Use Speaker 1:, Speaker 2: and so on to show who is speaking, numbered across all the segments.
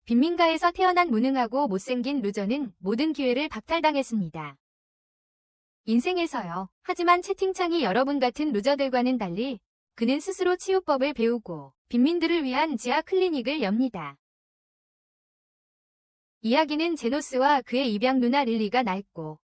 Speaker 1: 빈민가에서 태어난 무능하고 못생긴 루저는 모든 기회를 박탈당했습니다. 인생에서요. 하지만 채팅창이 여러분 같은 루저들과는 달리 그는 스스로 치유법을 배우고 빈민들을 위한 지하 클리닉을 엽니다. 이야기는 제노스와 그의 입양 누나 릴리가 낡고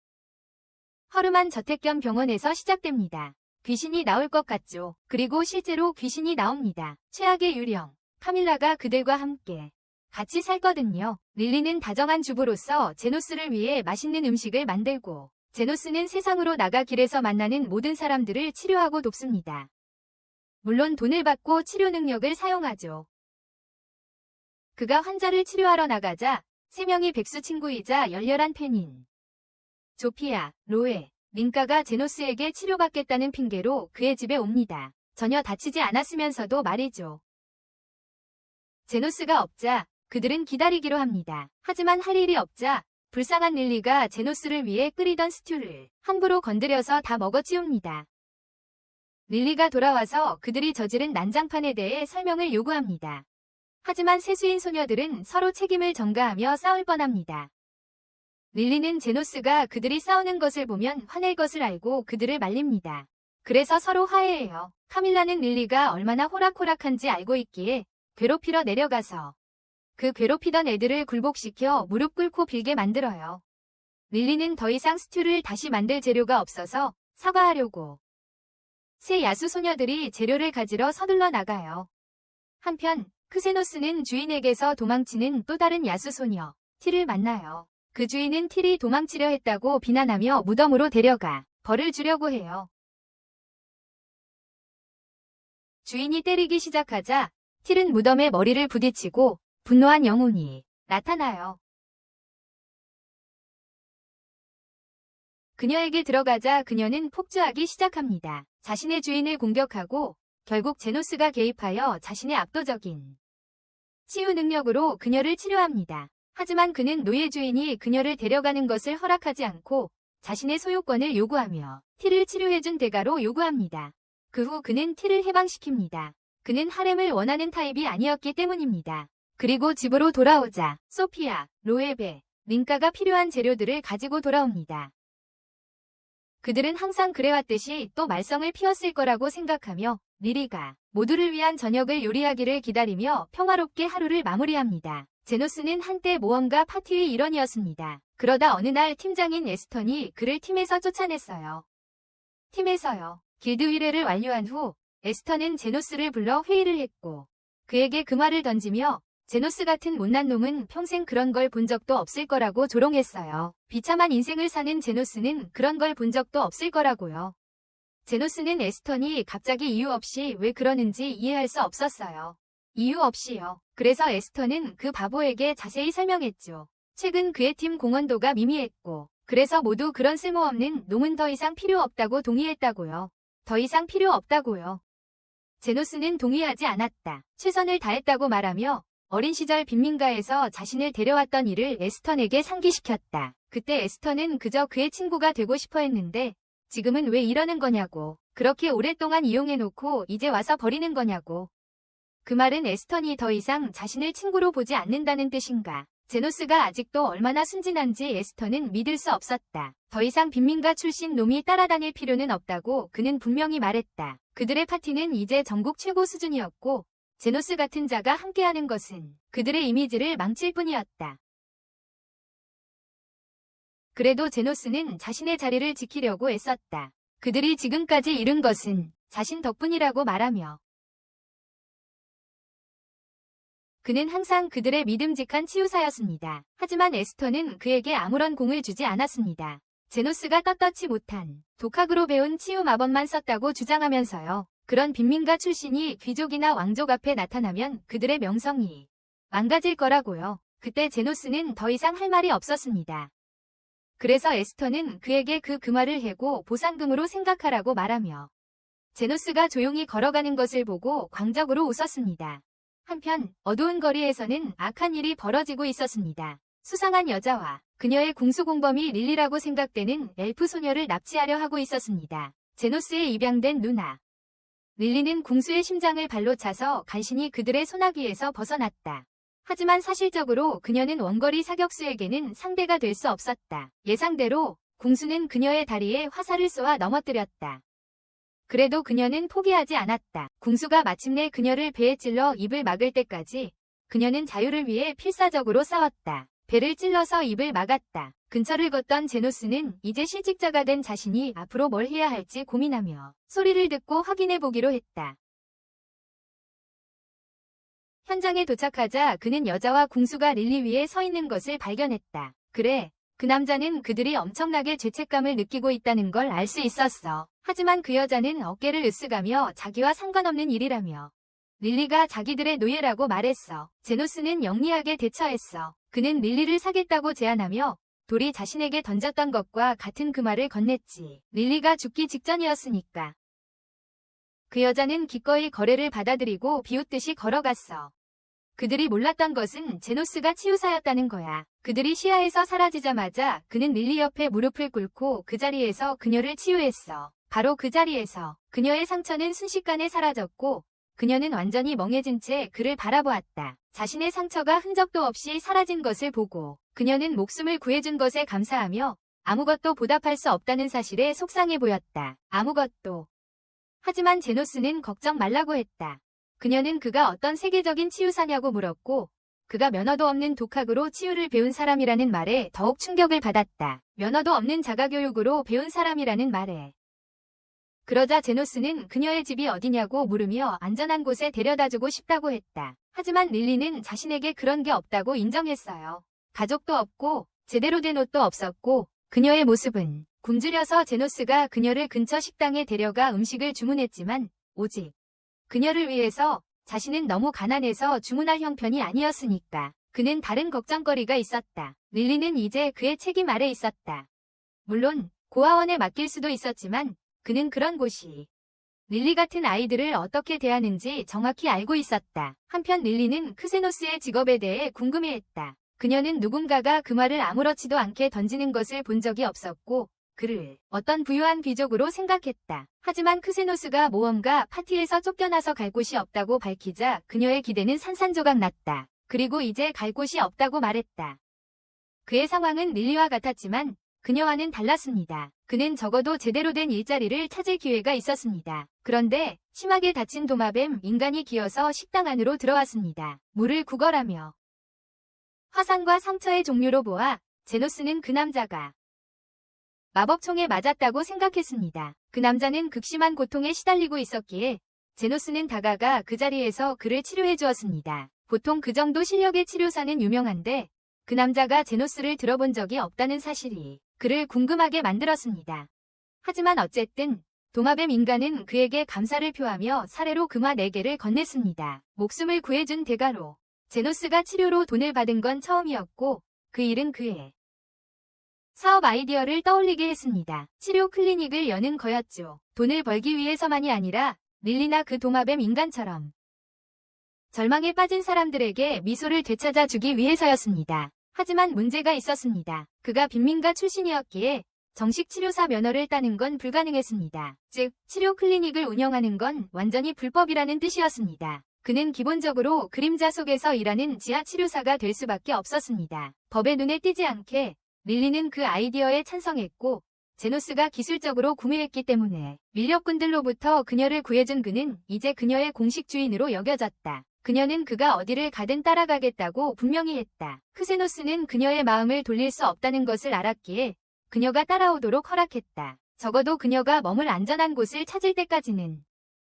Speaker 1: 허름한 저택 겸 병원에서 시작됩니다. 귀신이 나올 것 같죠. 그리고 실제로 귀신이 나옵니다. 최악의 유령, 카밀라가 그들과 함께 같이 살거든요. 릴리는 다정한 주부로서 제노스를 위해 맛있는 음식을 만들고 제노스는 세상으로 나가 길에서 만나는 모든 사람들을 치료하고 돕습니다. 물론 돈을 받고 치료 능력을 사용하죠. 그가 환자를 치료하러 나가자 3명이 백수 친구이자 열렬한 팬인 조피아, 로에, 린카가 제노스에게 치료받겠다는 핑계로 그의 집에 옵니다. 전혀 다치지 않았으면서도 말이죠. 제노스가 없자 그들은 기다리기로 합니다. 하지만 할 일이 없자 불쌍한 릴리가 제노스를 위해 끓이던 스튜를 함부로 건드려서 다 먹어치웁니다. 릴리가 돌아와서 그들이 저지른 난장판에 대해 설명을 요구합니다. 하지만 세수인 소녀들은 서로 책임을 전가하며 싸울 뻔합니다. 릴리는 제노스가 그들이 싸우는 것을 보면 화낼 것을 알고 그들을 말립니다. 그래서 서로 화해해요. 카밀라는 릴리가 얼마나 호락호락한지 알고 있기에 괴롭히러 내려가서 그 괴롭히던 애들을 굴복시켜 무릎 꿇고 빌게 만들어요. 릴리는 더 이상 스튜를 다시 만들 재료가 없어서 사과하려고 새 야수 소녀들이 재료를 가지러 서둘러 나가요. 한편 크세노스는 주인에게서 도망치는 또 다른 야수 소녀 티를 만나요. 그 주인은 티리 도망치려 했다고 비난하며 무덤으로 데려가 벌을 주려고 해요. 주인이 때리기 시작하자 틸은 무덤에 머리를 부딪히고 분노한 영혼이 나타나요. 그녀에게 들어가자 그녀는 폭주하기 시작합니다. 자신의 주인을 공격하고 결국 제노스가 개입하여 자신의 압도적인 치유 능력으로 그녀를 치료합니다. 하지만 그는 노예 주인이 그녀를 데려가는 것을 허락하지 않고 자신의 소유권을 요구하며 티를 치료해준 대가로 요구합니다. 그 후 그는 티를 해방시킵니다. 그는 하렘을 원하는 타입이 아니었기 때문입니다. 그리고 집으로 돌아오자 소피아, 로에베, 린카가 필요한 재료들을 가지고 돌아옵니다. 그들은 항상 그래왔듯이 또 말썽을 피웠을 거라고 생각하며 릴리가 모두를 위한 저녁을 요리하기를 기다리며 평화롭게 하루를 마무리합니다. 제노스는 한때 모험가 파티의 일원이었습니다. 그러다 어느 날 팀장인 에스턴이 그를 팀에서 쫓아냈어요. 팀에서요. 길드 의뢰를 완료한 후 에스턴은 제노스를 불러 회의를 했고 그에게 그 말을 던지며 제노스 같은 못난 놈은 평생 그런 걸 본 적도 없을 거라고 조롱했어요. 비참한 인생을 사는 제노스는 그런 걸 본 적도 없을 거라고요. 제노스는 에스턴이 갑자기 이유 없이 왜 그러는지 이해할 수 없었어요. 이유 없이요. 그래서 에스턴은 그 바보에게 자세히 설명했죠. 최근 그의 팀 공헌도가 미미했고 그래서 모두 그런 쓸모없는 놈은 더 이상 필요 없다고 동의했다고요. 더 이상 필요 없다고요. 제노스는 동의하지 않았다. 최선을 다했다고 말하며 어린 시절 빈민가에서 자신을 데려왔던 일을 에스턴에게 상기시켰다. 그때 에스턴은 그저 그의 친구가 되고 싶어 했는데 지금은 왜 이러는 거냐고. 그렇게 오랫동안 이용해놓고 이제 와서 버리는 거냐고. 그 말은 에스턴이 더 이상 자신을 친구로 보지 않는다는 뜻인가. 제노스가 아직도 얼마나 순진한지 에스턴은 믿을 수 없었다. 더 이상 빈민가 출신 놈이 따라다닐 필요는 없다고 그는 분명히 말했다. 그들의 파티는 이제 전국 최고 수준이었고 제노스 같은 자가 함께하는 것은 그들의 이미지를 망칠 뿐이었다. 그래도 제노스는 자신의 자리를 지키려고 애썼다. 그들이 지금까지 이룬 것은 자신 덕분이라고 말하며 그는 항상 그들의 믿음직한 치유사였습니다. 하지만 에스턴은 그에게 아무런 공을 주지 않았습니다. 제노스가 떳떳지 못한 독학으로 배운 치유 마법만 썼다고 주장하면서요. 그런 빈민가 출신이 귀족이나 왕족 앞에 나타나면 그들의 명성이 망가질 거라고요. 그때 제노스는 더 이상 할 말이 없었습니다. 그래서 에스턴은 그에게 그 금화를 해고 보상금으로 생각하라고 말하며 제노스가 조용히 걸어가는 것을 보고 광적으로 웃었습니다. 한편 어두운 거리에서는 악한 일이 벌어지고 있었습니다. 수상한 여자와 그녀의 궁수공범이 릴리라고 생각되는 엘프 소녀를 납치하려 하고 있었습니다. 제노스의 입양된 누나 릴리는 궁수의 심장을 발로 차서 간신히 그들의 소나기에서 벗어났다. 하지만 사실적으로 그녀는 원거리 사격수에게는 상대가 될 수 없었다. 예상대로 궁수는 그녀의 다리에 화살을 쏘아 넘어뜨렸다. 그래도 그녀는 포기하지 않았다. 궁수가 마침내 그녀를 배에 찔러 입을 막을 때까지 그녀는 자유를 위해 필사적으로 싸웠다. 배를 찔러서 입을 막았다. 근처를 걷던 제노스는 이제 실직자가 된 자신이 앞으로 뭘 해야 할지 고민하며 소리를 듣고 확인해 보기로 했다. 현장에 도착하자 그는 여자와 궁수가 릴리 위에 서 있는 것을 발견했다. 그래, 그 남자는 그들이 엄청나게 죄책감을 느끼고 있다는 걸 알 수 있었어. 하지만 그 여자는 어깨를 으쓱하며 자기와 상관없는 일이라며 릴리가 자기들의 노예라고 말했어. 제노스는 영리하게 대처했어. 그는 릴리를 사겠다고 제안하며 돌이 자신에게 던졌던 것과 같은 그 말을 건넸지. 릴리가 죽기 직전이었으니까. 그 여자는 기꺼이 거래를 받아들이고 비웃듯이 걸어갔어. 그들이 몰랐던 것은 제노스가 치유사였다는 거야. 그들이 시야에서 사라지자마자 그는 릴리 옆에 무릎을 꿇고 그 자리에서 그녀를 치유했어. 바로 그 자리에서 그녀의 상처는 순식간에 사라졌고 그녀는 완전히 멍해진 채 그를 바라보았다. 자신의 상처가 흔적도 없이 사라진 것을 보고 그녀는 목숨을 구해준 것에 감사하며 아무것도 보답할 수 없다는 사실에 속상해 보였다. 아무것도. 하지만 제노스는 걱정 말라고 했다. 그녀는 그가 어떤 세계적인 치유사냐고 물었고 그가 면허도 없는 독학으로 치유를 배운 사람이라는 말에 더욱 충격을 받았다. 면허도 없는 자가교육으로 배운 사람이라는 말에. 그러자 제노스는 그녀의 집이 어디냐고 물으며 안전한 곳에 데려다주고 싶다고 했다. 하지만 릴리는 자신에게 그런 게 없다고 인정했어요. 가족도 없고 제대로 된 옷도 없었고 그녀의 모습은 굶주려서 제노스가 그녀를 근처 식당에 데려가 음식을 주문했지만 오직 그녀를 위해서 자신은 너무 가난해서 주문할 형편이 아니었으니까 그는 다른 걱정거리가 있었다. 릴리는 이제 그의 책임 아래 있었다. 물론 고아원에 맡길 수도 있었지만 그는 그런 곳이 릴리 같은 아이들을 어떻게 대하는지 정확히 알고 있었다. 한편 릴리는 크세노스의 직업에 대해 궁금해했다. 그녀는 누군가가 그 말을 아무렇지도 않게 던지는 것을 본 적이 없었고 그를 어떤 부유한 귀족으로 생각했다. 하지만 크세노스가 모험가 파티에서 쫓겨나서 갈 곳이 없다고 밝히자 그녀의 기대는 산산조각 났다. 그리고 이제 갈 곳이 없다고 말했다. 그의 상황은 릴리와 같았지만 그녀와는 달랐습니다. 그는 적어도 제대로 된 일자리를 찾을 기회가 있었습니다. 그런데 심하게 다친 도마뱀 인간이 기어서 식당 안으로 들어왔습니다. 물을 구걸하며. 화상과 상처의 종류로 보아 제노스는 그 남자가 마법총에 맞았다고 생각했습니다. 그 남자는 극심한 고통에 시달리고 있었기에 제노스는 다가가 그 자리에서 그를 치료해 주었습니다. 보통 그 정도 실력의 치료사는 유명한데 그 남자가 제노스를 들어본 적이 없다는 사실이 그를 궁금하게 만들었습니다. 하지만 어쨌든 도마뱀 인간은 그에게 감사를 표하며 사례로 금화 4개를 건넸습니다. 목숨을 구해준 대가로 제노스가 치료로 돈을 받은 건 처음이었고 그 일은 그의 사업 아이디어를 떠올리게 했습니다. 치료 클리닉을 여는 거였죠. 돈을 벌기 위해서만이 아니라 릴리나 그 도마뱀 인간처럼 절망에 빠진 사람들에게 미소를 되찾아주기 위해서였습니다. 하지만 문제가 있었습니다. 그가 빈민가 출신이었기에 정식 치료사 면허를 따는 건 불가능했습니다. 즉, 치료 클리닉을 운영하는 건 완전히 불법이라는 뜻이었습니다. 그는 기본적으로 그림자 속에서 일하는 지하 치료사가 될 수밖에 없었습니다. 법의 눈에 띄지 않게 릴리는 그 아이디어에 찬성했고 제노스가 기술적으로 구매했기 때문에 밀렵꾼들로부터 그녀를 구해준 그는 이제 그녀의 공식 주인으로 여겨졌다. 그녀는 그가 어디를 가든 따라가겠다고 분명히 했다. 크세노스는 그녀의 마음을 돌릴 수 없다는 것을 알았기에 그녀가 따라오도록 허락했다. 적어도 그녀가 머물 안전한 곳을 찾을 때까지는.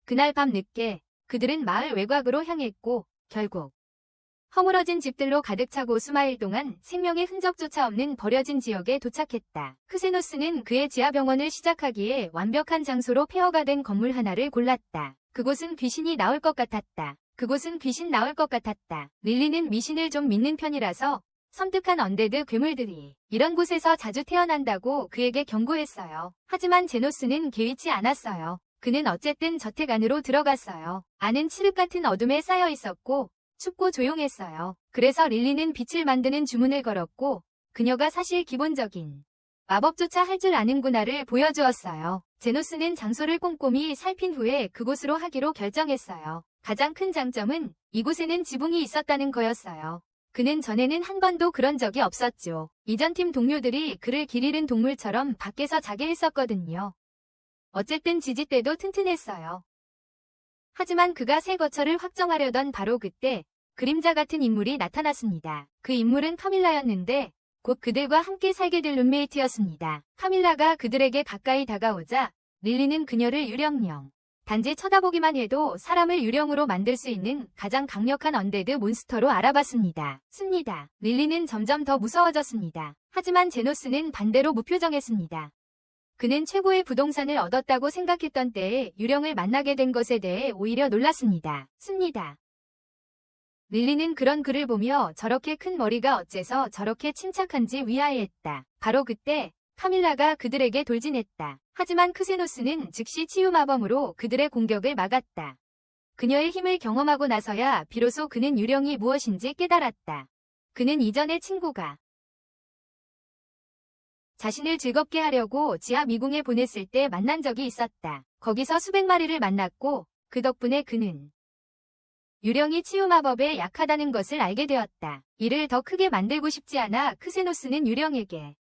Speaker 1: 그날 밤 늦게 그들은 마을 외곽으로 향했고 결국 허물어진 집들로 가득 차고 수마일 동안 생명의 흔적조차 없는 버려진 지역에 도착했다. 크세노스는 그의 지하병원을 시작하기에 완벽한 장소로 폐허가 된 건물 하나를 골랐다. 그곳은 귀신이 나올 것 같았다. 그곳은 귀신 나올 것 같았다. 릴리는 미신을 좀 믿는 편이라서 섬뜩한 언데드 괴물들이 이런 곳에서 자주 태어난다고 그에게 경고했어요. 하지만 제노스는 개의치 않았어요. 그는 어쨌든 저택 안으로 들어갔어요. 안은 칠흑 같은 어둠에 쌓여 있었고 춥고 조용했어요. 그래서 릴리는 빛을 만드는 주문을 걸었고 그녀가 사실 기본적인 마법조차 할 줄 아는구나를 보여주었어요. 제노스는 장소를 꼼꼼히 살핀 후에 그곳으로 하기로 결정했어요. 가장 큰 장점은 이곳에는 지붕이 있었다는 거였어요. 그는 전에는 한 번도 그런 적이 없었죠. 이전 팀 동료들이 그를 길 잃은 동물처럼 밖에서 자게 했었거든요. 어쨌든 지지대도 튼튼했어요. 하지만 그가 새 거처를 확정하려던 바로 그때 그림자 같은 인물이 나타났습니다. 그 인물은 카밀라였는데 곧 그들과 함께 살게 될 룸메이트였습니다. 카밀라가 그들에게 가까이 다가오자 릴리는 그녀를 유령령. 단지 쳐다보기만 해도 사람을 유령으로 만들 수 있는 가장 강력한 언데드 몬스터로 알아봤습니다. 습니다. 릴리는 점점 더 무서워졌습니다. 하지만 제노스는 반대로 무표정했습니다. 그는 최고의 부동산을 얻었다고 생각했던 때에 유령을 만나게 된 것에 대해 오히려 놀랐습니다. 습니다. 릴리는 그런 그를 보며 저렇게 큰 머리가 어째서 저렇게 침착한지 위아해했다. 바로 그때 카밀라가 그들에게 돌진했다. 하지만 크세노스는 즉시 치유 마법으로 그들의 공격을 막았다. 그녀의 힘을 경험하고 나서야 비로소 그는 유령이 무엇인지 깨달았다. 그는 이전에 친구가 자신을 즐겁게 하려고 지하 미궁에 보냈을 때 만난 적이 있었다. 거기서 수백 마리를 만났고 그 덕분에 그는 유령이 치유 마법에 약하다는 것을 알게 되었다. 이를 더 크게 만들고 싶지 않아 크세노스는 유령에게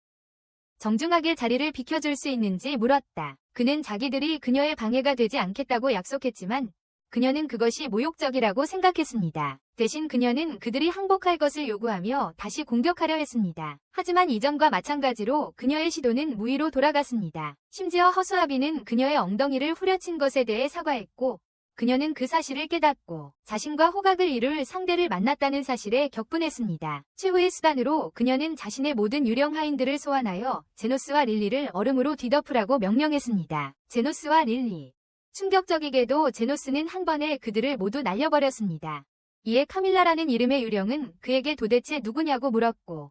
Speaker 1: 정중하게 자리를 비켜줄 수 있는지 물었다. 그는 자기들이 그녀의 방해가 되지 않겠다고 약속했지만 그녀는 그것이 모욕적이라고 생각했습니다. 대신 그녀는 그들이 항복할 것을 요구하며 다시 공격하려 했습니다. 하지만 이전과 마찬가지로 그녀의 시도는 무의로 돌아갔습니다. 심지어 허수아비는 그녀의 엉덩이를 후려친 것에 대해 사과했고 그녀는 그 사실을 깨닫고 자신과 호각을 이룰 상대를 만났다는 사실에 격분했습니다. 최후의 수단으로 그녀는 자신의 모든 유령 하인들을 소환하여 제노스와 릴리를 얼음으로 뒤덮으라고 명령했습니다. 제노스와 릴리. 충격적이게도 제노스는 한 번에 그들을 모두 날려버렸습니다. 이에 카밀라라는 이름의 유령은 그에게 도대체 누구냐고 물었고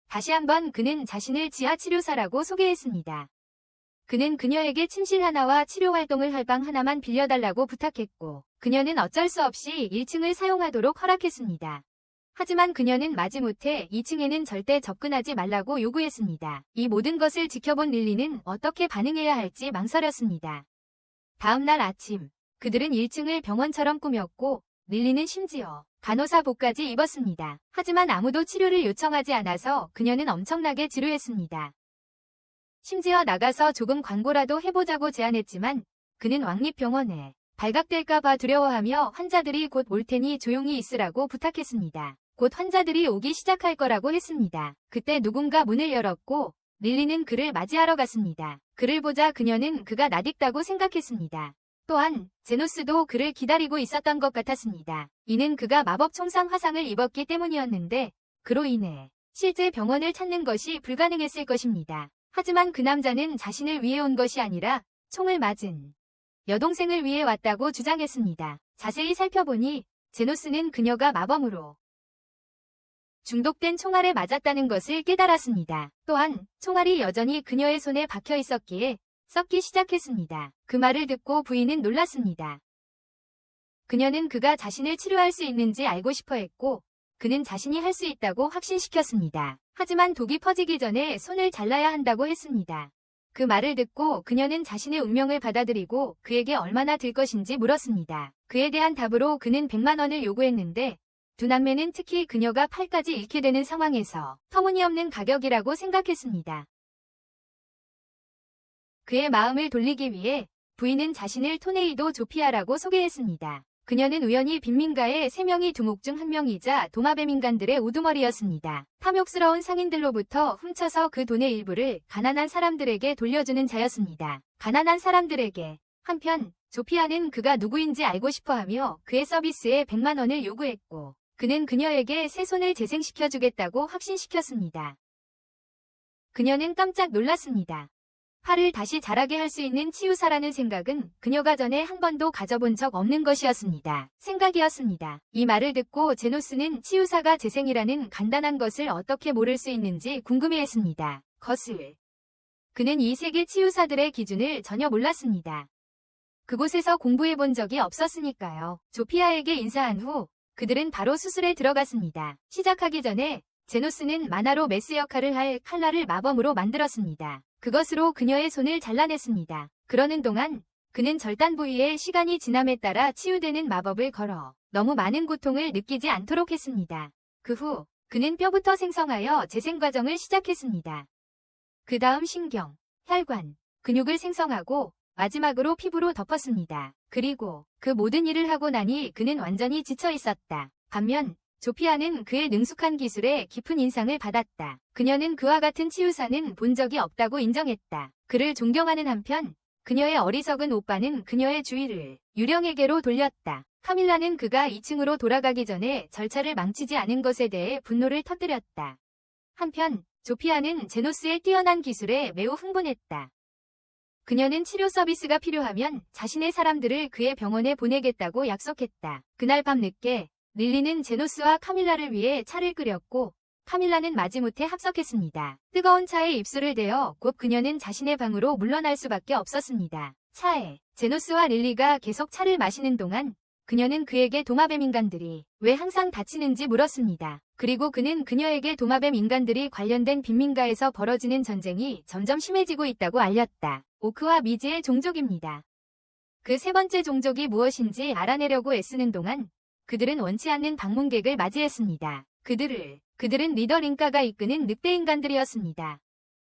Speaker 1: 다시 한번 그는 자신을 지하치료사라고 소개했습니다. 그는 그녀에게 침실 하나와 치료 활동을 할 방 하나만 빌려달라고 부탁했고 그녀는 어쩔 수 없이 1층을 사용하도록 허락했습니다. 하지만 그녀는 마지못해 2층에는 절대 접근하지 말라고 요구했습니다. 이 모든 것을 지켜본 릴리는 어떻게 반응해야 할지 망설였습니다. 다음 날 아침 그들은 1층을 병원처럼 꾸몄고 릴리는 심지어 간호사복까지 입었습니다. 하지만 아무도 치료를 요청하지 않아서 그녀는 엄청나게 지루했습니다. 심지어 나가서 조금 광고라도 해보자고 제안했지만 그는 왕립병원에 발각될까봐 두려워하며 환자들이 곧 올 테니 조용히 있으라고 부탁했습니다. 곧 환자들이 오기 시작할 거라고 했습니다. 그때 누군가 문을 열었고 릴리는 그를 맞이하러 갔습니다. 그를 보자 그녀는 그가 낯익다고 생각했습니다. 또한 제노스도 그를 기다리고 있었던 것 같았습니다. 이는 그가 마법 총상 화상을 입었기 때문이었는데 그로 인해 실제 병원을 찾는 것이 불가능했을 것입니다. 하지만 그 남자는 자신을 위해 온 것이 아니라 총을 맞은 여동생을 위해 왔다고 주장했습니다. 자세히 살펴보니 제노스는 그녀가 마법으로 중독된 총알에 맞았다는 것을 깨달았습니다. 또한 총알이 여전히 그녀의 손에 박혀 있었기에 썩기 시작했습니다. 그 말을 듣고 부인은 놀랐습니다. 그녀는 그가 자신을 치료할 수 있는지 알고 싶어 했고 그는 자신이 할 수 있다고 확신시켰습니다. 하지만 독이 퍼지기 전에 손을 잘라야 한다고 했습니다. 그 말을 듣고 그녀는 자신의 운명을 받아들이고 그에게 얼마나 들 것인지 물었습니다. 그에 대한 답으로 그는 100만 원을 요구했는데 두 남매는 특히 그녀가 팔까지 잃게 되는 상황에서 터무니없는 가격이라고 생각했습니다. 그의 마음을 돌리기 위해 부인은 자신을 토네이도 조피아라고 소개했습니다. 그녀는 우연히 빈민가의 3명이 두목 중 1명이자 도마뱀 인간들의 우두머리였습니다. 탐욕스러운 상인들로부터 훔쳐서 그 돈의 일부를 가난한 사람들에게 돌려주는 자였습니다. 가난한 사람들에게. 한편 조피아는 그가 누구인지 알고 싶어하며 그의 서비스에 100만 원을 요구했고 그는 그녀에게 새 손을 재생시켜주겠다고 확신시켰습니다. 그녀는 깜짝 놀랐습니다. 팔을 다시 자라게 할 수 있는 치유사라는 생각은 그녀가 전에 한 번도 가져본 적 없는 것이었습니다. 생각이었습니다. 이 말을 듣고 제노스는 치유사가 재생이라는 간단한 것을 어떻게 모를 수 있는지 궁금해했습니다. 것을. 그는 이 세계 치유사들의 기준을 전혀 몰랐습니다. 그곳에서 공부해본 적이 없었으니까요. 조피아에게 인사한 후 그들은 바로 수술에 들어갔습니다. 시작하기 전에 제노스는 만화로 메스 역할을 할 칼날을 마법으로 만들었습니다. 그것으로 그녀의 손을 잘라냈습니다. 그러는 동안 그는 절단 부위에 시간이 지남에 따라 치유되는 마법을 걸어 너무 많은 고통을 느끼지 않도록 했습니다. 그 후 그는 뼈부터 생성하여 재생 과정을 시작했습니다. 그 다음 신경, 혈관, 근육을 생성하고 마지막으로 피부로 덮었습니다. 그리고 그 모든 일을 하고 나니 그는 완전히 지쳐 있었다. 반면 조피아는 그의 능숙한 기술에 깊은 인상을 받았다. 그녀는 그와 같은 치유사는 본 적이 없다고 인정했다. 그를 존경하는 한편 그녀의 어리석은 오빠는 그녀의 주의를 유령에게로 돌렸다. 카밀라는 그가 2층으로 돌아가기 전에 절차를 망치지 않은 것에 대해 분노를 터뜨렸다. 한편 조피아는 제노스의 뛰어난 기술에 매우 흥분했다. 그녀는 치료 서비스가 필요하면 자신의 사람들을 그의 병원에 보내겠다고 약속했다. 그날 밤 늦게 릴리는 제노스와 카밀라를 위해 차를 끓였고 카밀라는 마지못해 합석했습니다. 뜨거운 차에 입술을 대어 곧 그녀는 자신의 방으로 물러날 수밖에 없었습니다. 차에 제노스와 릴리가 계속 차를 마시는 동안 그녀는 그에게 도마뱀 인간들이 왜 항상 다치는지 물었습니다. 그리고 그는 그녀에게 도마뱀 인간들이 관련된 빈민가에서 벌어지는 전쟁이 점점 심해지고 있다고 알렸다. 오크와 미지의 종족입니다. 그 세 번째 종족이 무엇인지 알아내려고 애쓰는 동안 그들은 원치 않는 방문객을 맞이했습니다. 그들은 리더 링카가 이끄는 늑대 인간들이었습니다.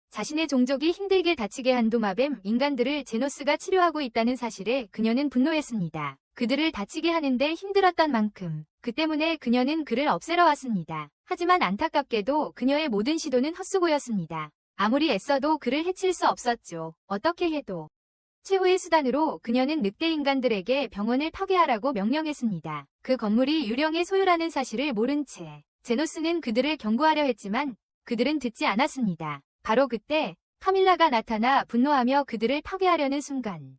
Speaker 1: 자신의 종족이 힘들게 다치게 한 도마뱀 인간들을 제노스가 치료하고 있다는 사실에 그녀는 분노했습니다. 그들을 다치게 하는데 힘들었던 만큼 그 때문에 그녀는 그를 없애러 왔습니다. 하지만 안타깝게도 그녀의 모든 시도는 헛수고였습니다. 아무리 애써도 그를 해칠 수 없었죠. 어떻게 해도 최후의 수단으로 그녀는 늑대 인간들에게 병원을 파괴하라고 명령했습니다. 그 건물이 유령의 소유라는 사실을 모른 채 제노스는 그들을 경고하려 했지만 그들은 듣지 않았습니다. 바로 그때 카밀라가 나타나 분노하며 그들을 파괴하려는 순간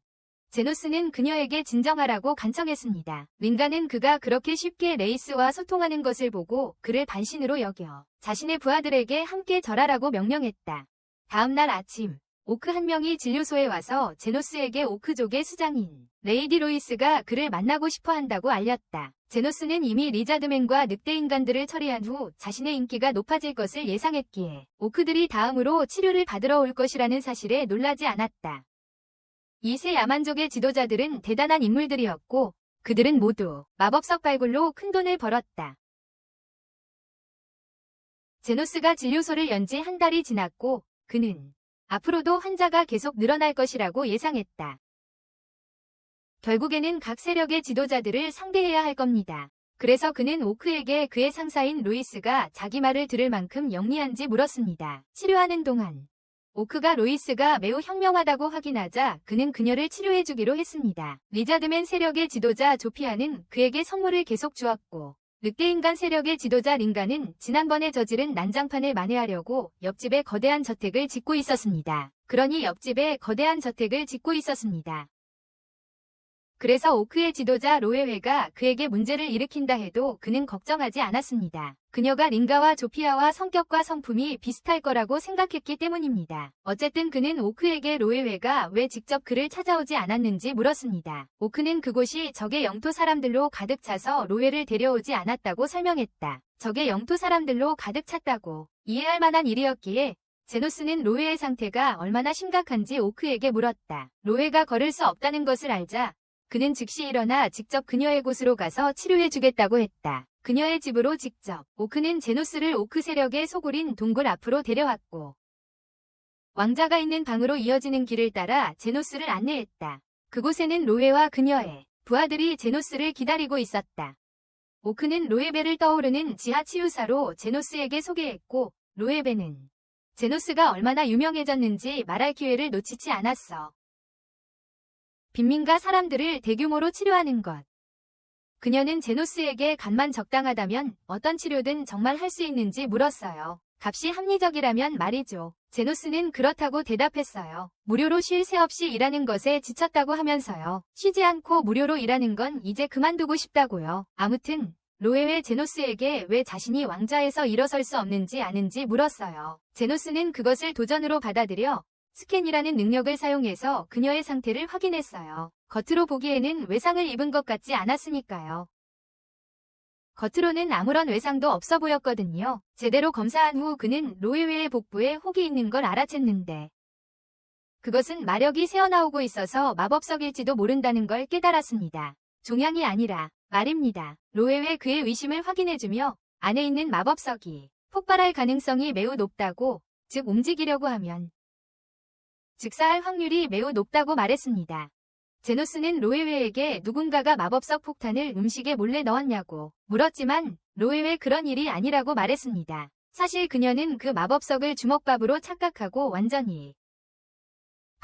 Speaker 1: 제노스는 그녀에게 진정하라고 간청했습니다. 린가는 그가 그렇게 쉽게 레이스와 소통하는 것을 보고 그를 반신으로 여겨 자신의 부하들에게 함께 절하라고 명령했다. 다음 날 아침 오크 한 명이 진료소에 와서 제노스에게 오크족의 수장인 레이디 로이스가 그를 만나고 싶어 한다고 알렸다. 제노스는 이미 리자드맨과 늑대 인간들을 처리한 후 자신의 인기가 높아질 것을 예상했기에 오크들이 다음으로 치료를 받으러 올 것이라는 사실에 놀라지 않았다. 이 세 야만족의 지도자들은 대단한 인물들이었고 그들은 모두 마법석 발굴로 큰돈을 벌었다. 제노스가 진료소를 연 지 한 달이 지났고 그는 앞으로도 환자가 계속 늘어날 것이라고 예상했다. 결국에는 각 세력의 지도자들을 상대해야 할 겁니다. 그래서 그는 오크에게 그의 상사인 루이스가 자기 말을 들을 만큼 영리한지 물었습니다. 치료하는 동안 오크가 루이스가 매우 현명하다고 확인하자 그는 그녀를 치료해주기로 했습니다. 리자드맨 세력의 지도자 조피아는 그에게 선물을 계속 주었고 늑대인간 세력의 지도자 링가는 지난번에 저지른 난장판을 만회하려고 옆집에 거대한 저택을 짓고 있었습니다. 그러니 옆집에 거대한 저택을 짓고 있었습니다. 그래서 오크의 지도자 로에웨가 그에게 문제를 일으킨다 해도 그는 걱정하지 않았습니다. 그녀가 링가와 조피아와 성격과 성품이 비슷할 거라고 생각했기 때문입니다. 어쨌든 그는 오크에게 로에웨가 왜 직접 그를 찾아오지 않았는지 물었습니다. 오크는 그곳이 적의 영토 사람들로 가득 차서 로에를 데려오지 않았다고 설명했다. 적의 영토 사람들로 가득 찼다고 이해할 만한 일이었기에 제노스는 로에의 상태가 얼마나 심각한지 오크에게 물었다. 로에가 걸을 수 없다는 것을 알자 그는 즉시 일어나 직접 그녀의 곳으로 가서 치료해주겠다고 했다. 그녀의 집으로 직접 오크는 제노스를 오크 세력의 소굴인 동굴 앞으로 데려왔고 왕자가 있는 방으로 이어지는 길을 따라 제노스를 안내했다. 그곳에는 로에와 그녀의 부하들이 제노스를 기다리고 있었다. 오크는 로에베를 떠오르는 지하 치유사로 제노스에게 소개했고 로에베는 제노스가 얼마나 유명해졌는지 말할 기회를 놓치지 않았어. 빈민가 사람들을 대규모로 치료하는 것. 그녀는 제노스에게 값만 적당하다면 어떤 치료든 정말 할 수 있는지 물었어요. 값이 합리적이라면 말이죠. 제노스는 그렇다고 대답했어요. 무료로 쉴 새 없이 일하는 것에 지쳤다고 하면서요. 쉬지 않고 무료로 일하는 건 이제 그만두고 싶다고요. 아무튼 로에웨 제노스에게 왜 자신이 왕좌에서 일어설 수 없는지 아는지 물었어요. 제노스는 그것을 도전으로 받아들여 스캔이라는 능력을 사용해서 그녀의 상태를 확인했어요. 겉으로 보기에는 외상을 입은 것 같지 않았으니까요. 겉으로는 아무런 외상도 없어 보였거든요. 제대로 검사한 후 그는 로에웨의 복부에 혹이 있는 걸 알아챘는데 그것은 마력이 새어나오고 있어서 마법석일지도 모른다는 걸 깨달았습니다. 종양이 아니라 말입니다. 로에왜 그의 의심을 확인해주며 안에 있는 마법석이 폭발할 가능성이 매우 높다고, 즉 움직이려고 하면 즉사할 확률이 매우 높다고 말했습니다. 제노스는 로에웨에게 누군가가 마법석 폭탄을 음식에 몰래 넣었냐고 물었지만 로에웨 그런 일이 아니라고 말했습니다. 사실 그녀는 그 마법석을 주먹밥으로 착각하고 완전히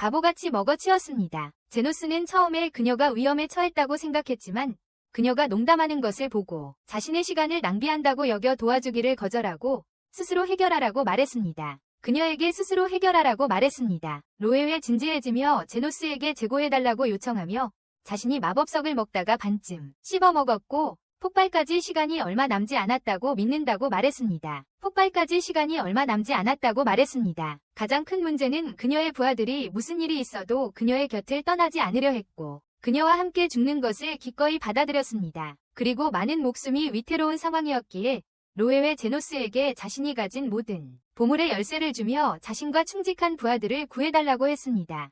Speaker 1: 바보같이 먹어치웠습니다. 제노스는 처음에 그녀가 위험에 처했다고 생각했지만 그녀가 농담하는 것을 보고 자신의 시간을 낭비한다고 여겨 도와주기를 거절하고 스스로 해결하라고 말했습니다. 그녀에게 스스로 해결하라고 말했습니다. 로에웨 진지해지며 제노스에게 제고해달라고 요청하며 자신이 마법석을 먹다가 반쯤 씹어먹었고 폭발까지 시간이 얼마 남지 않았다고 믿는다고 말했습니다. 폭발까지 시간이 얼마 남지 않았다고 말했습니다. 가장 큰 문제는 그녀의 부하들이 무슨 일이 있어도 그녀의 곁을 떠나지 않으려 했고 그녀와 함께 죽는 것을 기꺼이 받아들였습니다. 그리고 많은 목숨이 위태로운 상황이었기에 로에웨 제노스에게 자신이 가진 모든 보물의 열쇠를 주며 자신과 충직한 부하들을 구해달라고 했습니다.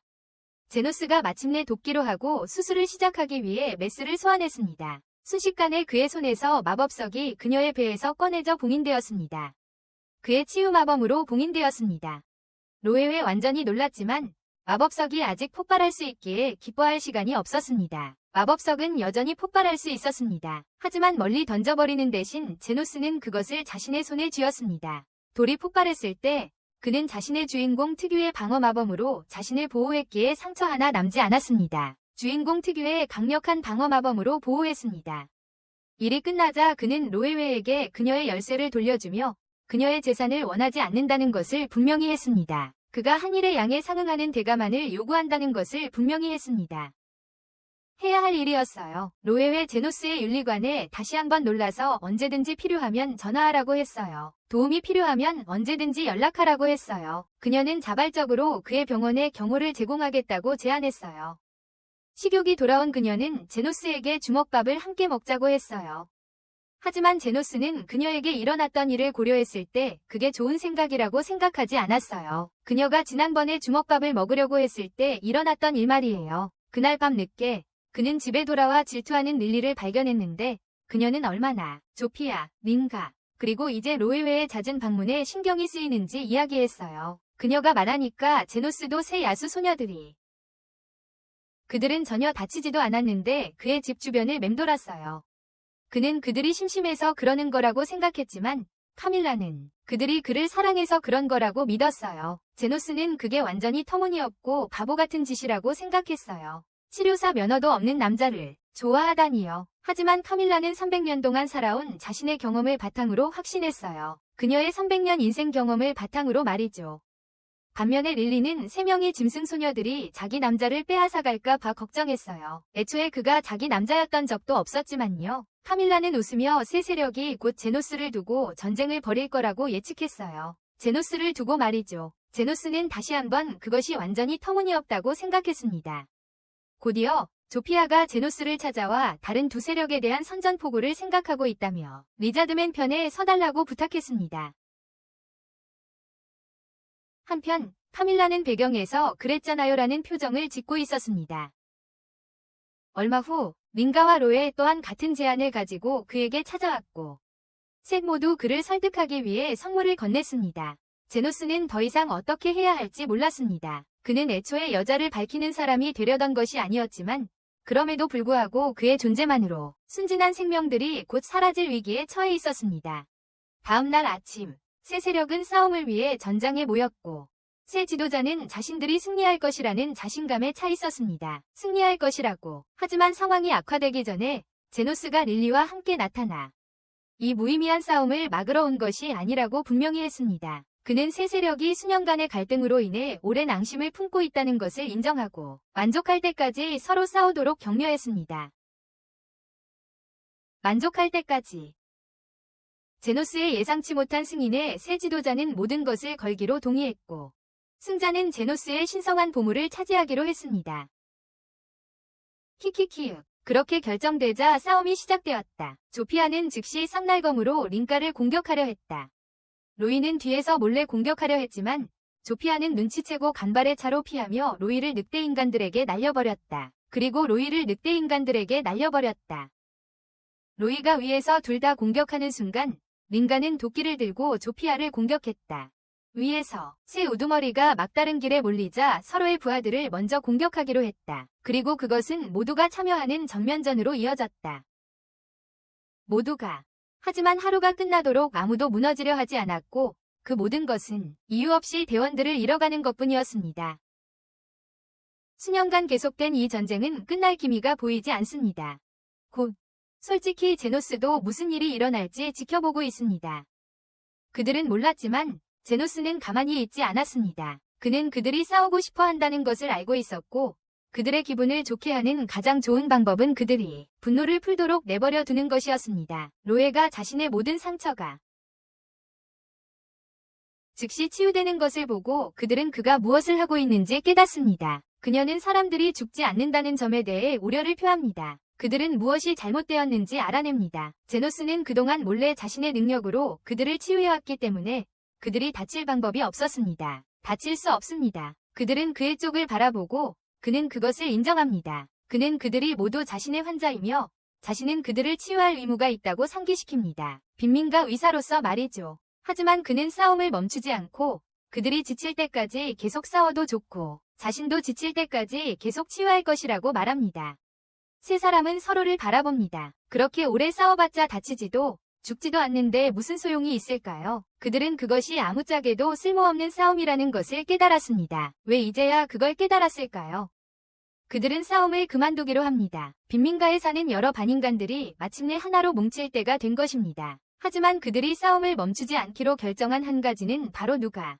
Speaker 1: 제노스가 마침내 돕기로 하고 수술을 시작하기 위해 메스를 소환했습니다. 순식간에 그의 손에서 마법석이 그녀의 배에서 꺼내져 봉인되었습니다. 그의 치유 마법으로 봉인되었습니다. 로에웨 완전히 놀랐지만 마법석이 아직 폭발할 수 있기에 기뻐할 시간이 없었습니다. 마법석은 여전히 폭발할 수 있었습니다. 하지만 멀리 던져버리는 대신 제노스는 그것을 자신의 손에 쥐었습니다. 돌이 폭발했을 때 그는 자신의 주인공 특유의 방어 마법으로 자신을 보호했기에 상처 하나 남지 않았습니다. 주인공 특유의 강력한 방어 마법으로 보호했습니다. 일이 끝나자 그는 로에웨에게 그녀의 열쇠를 돌려주며 그녀의 재산을 원하지 않는다는 것을 분명히 했습니다. 그가 한 일의 양에 상응하는 대가만을 요구한다는 것을 분명히 했습니다. 해야 할 일이었어요. 로에웨 제노스의 윤리관에 다시 한번 놀라서 언제든지 필요하면 전화하라고 했어요. 도움이 필요하면 언제든지 연락하라고 했어요. 그녀는 자발적으로 그의 병원에 경호를 제공하겠다고 제안했어요. 식욕이 돌아온 그녀는 제노스에게 주먹밥을 함께 먹자고 했어요. 하지만 제노스는 그녀에게 일어났던 일을 고려했을 때 그게 좋은 생각이라고 생각하지 않았어요. 그녀가 지난번에 주먹밥을 먹으려고 했을 때 일어났던 일 말이에요. 그날 밤 늦게 그는 집에 돌아와 질투하는 릴리를 발견했는데 그녀는 얼마나 조피아, 링가, 그리고 이제 로에웨의 잦은 방문에 신경이 쓰이는지 이야기했어요. 그녀가 말하니까 제노스도 새 야수 소녀들이 그들은 전혀 다치지도 않았는데 그의 집 주변을 맴돌았어요. 그는 그들이 심심해서 그러는 거라고 생각했지만 카밀라는 그들이 그를 사랑해서 그런 거라고 믿었어요. 제노스는 그게 완전히 터무니없고 바보 같은 짓이라고 생각했어요. 치료사 면허도 없는 남자를 좋아하다니요. 하지만 카밀라는 300년 동안 살아온 자신의 경험을 바탕으로 확신했어요. 그녀의 300년 인생 경험을 바탕으로 말이죠. 반면에 릴리는 3명의 짐승 소녀들이 자기 남자를 빼앗아갈까 봐 걱정했어요. 애초에 그가 자기 남자였던 적도 없었지만요. 카밀라는 웃으며 새 세력이 곧 제노스를 두고 전쟁을 벌일 거라고 예측했어요. 제노스를 두고 말이죠. 제노스는 다시 한번 그것이 완전히 터무니없다고 생각했습니다. 곧이어 조피아가 제노스를 찾아와 다른 두 세력에 대한 선전포고를 생각하고 있다며 리자드맨 편에 서달라고 부탁했습니다. 한편 카밀라는 배경에서 그랬잖아요라는 표정을 짓고 있었습니다. 얼마 후 링가와 로에 또한 같은 제안을 가지고 그에게 찾아왔고 셋 모두 그를 설득하기 위해 선물을 건넸습니다. 제노스는 더 이상 어떻게 해야 할지 몰랐습니다. 그는 애초에 여자를 밝히는 사람이 되려던 것이 아니었지만 그럼에도 불구하고 그의 존재만으로 순진한 생명들이 곧 사라질 위기에 처해 있었습니다. 다음 날 아침 새 세력은 싸움을 위해 전장에 모였고 새 지도자는 자신들이 승리할 것이라는 자신감에 차 있었습니다. 승리할 것이라고. 하지만 상황이 악화되기 전에 제노스가 릴리와 함께 나타나 이 무의미한 싸움을 막으러 온 것이 아니라고 분명히 했습니다. 그는 새 세력이 수년간의 갈등으로 인해 오랜 앙심을 품고 있다는 것을 인정하고 만족할 때까지 서로 싸우도록 격려했습니다. 만족할 때까지. 제노스의 예상치 못한 승인에 새 지도자는 모든 것을 걸기로 동의했고 승자는 제노스의 신성한 보물을 차지하기로 했습니다. 키키키윽. 그렇게 결정되자 싸움이 시작되었다. 조피아는 즉시 쌍날검으로 링가를 공격하려 했다. 로이는 뒤에서 몰래 공격하려 했지만 조피아는 눈치채고 간발의 차로 피하며 로이를 늑대 인간들에게 날려버렸다. 그리고 로이를 늑대 인간들에게 날려버렸다. 로이가 위에서 둘 다 공격하는 순간 린가는 도끼를 들고 조피아를 공격했다. 위에서 새 우두머리가 막다른 길에 몰리자 서로의 부하들을 먼저 공격하기로 했다. 그리고 그것은 모두가 참여하는 정면전으로 이어졌다. 모두가. 하지만 하루가 끝나도록 아무도 무너지려 하지 않았고 그 모든 것은 이유 없이 대원들을 잃어가는 것뿐이었습니다. 수년간 계속된 이 전쟁은 끝날 기미가 보이지 않습니다. 곧 솔직히 제노스도 무슨 일이 일어날지 지켜보고 있습니다. 그들은 몰랐지만 제노스는 가만히 있지 않았습니다. 그는 그들이 싸우고 싶어 한다는 것을 알고 있었고 그들의 기분을 좋게 하는 가장 좋은 방법은 그들이 분노를 풀도록 내버려 두는 것이었습니다. 로에가 자신의 모든 상처가 즉시 치유되는 것을 보고 그들은 그가 무엇을 하고 있는지 깨닫습니다. 그녀는 사람들이 죽지 않는다는 점에 대해 우려를 표합니다. 그들은 무엇이 잘못되었는지 알아냅니다. 제노스는 그동안 몰래 자신의 능력으로 그들을 치유해왔기 때문에 그들이 다칠 방법이 없었습니다. 다칠 수 없습니다. 그들은 그의 쪽을 바라보고 그는 그것을 인정합니다. 그는 그들이 모두 자신의 환자이며 자신은 그들을 치유할 의무가 있다고 상기시킵니다. 빈민가 의사로서 말이죠. 하지만 그는 싸움을 멈추지 않고 그들이 지칠 때까지 계속 싸워도 좋고 자신도 지칠 때까지 계속 치유할 것이라고 말합니다. 세 사람은 서로를 바라봅니다. 그렇게 오래 싸워봤자 다치지도 죽지도 않는데 무슨 소용이 있을까요? 그들은 그것이 아무짝에도 쓸모없는 싸움이라는 것을 깨달았습니다. 왜 이제야 그걸 깨달았을까요? 그들은 싸움을 그만두기로 합니다. 빈민가에 사는 여러 반인간들이 마침내 하나로 뭉칠 때가 된 것입니다. 하지만 그들이 싸움을 멈추지 않기로 결정한 한 가지는 바로 누가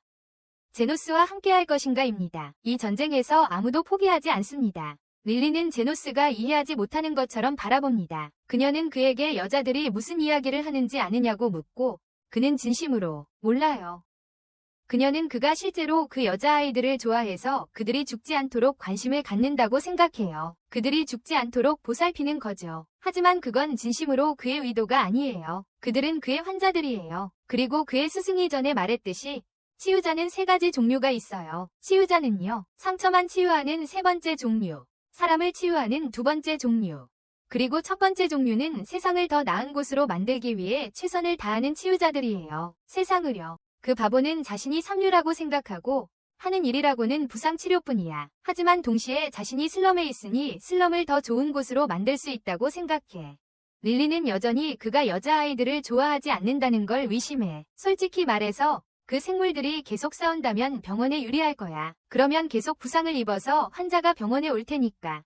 Speaker 1: 제노스와 함께할 것인가입니다. 이 전쟁에서 아무도 포기하지 않습니다. 릴리는 제노스가 이해하지 못하는 것처럼 바라봅니다. 그녀는 그에게 여자들이 무슨 이야기를 하는지 아느냐고 묻고 그는 진심으로 몰라요. 그녀는 그가 실제로 그 여자아이들을 좋아해서 그들이 죽지 않도록 관심을 갖는다고 생각해요. 그들이 죽지 않도록 보살피는 거죠. 하지만 그건 진심으로 그의 의도가 아니에요. 그들은 그의 환자들이에요. 그리고 그의 스승이 전에 말했듯이 치유자는 세 가지 종류가 있어요. 치유자는요, 상처만 치유하는 세 번째 종류, 사람을 치유하는 두 번째 종류, 그리고 첫 번째 종류는 세상을 더 나은 곳으로 만들기 위해 최선을 다하는 치유자들이에요. 세상을요. 그 바보는 자신이 삼류라고 생각하고 하는 일이라고는 부상치료뿐이야. 하지만 동시에 자신이 슬럼에 있으니 슬럼을 더 좋은 곳으로 만들 수 있다고 생각해. 릴리는 여전히 그가 여자아이들을 좋아하지 않는다는 걸 의심해. 솔직히 말해서 그 생물들이 계속 싸운다면 병원에 유리할 거야. 그러면 계속 부상을 입어서 환자가 병원에 올 테니까.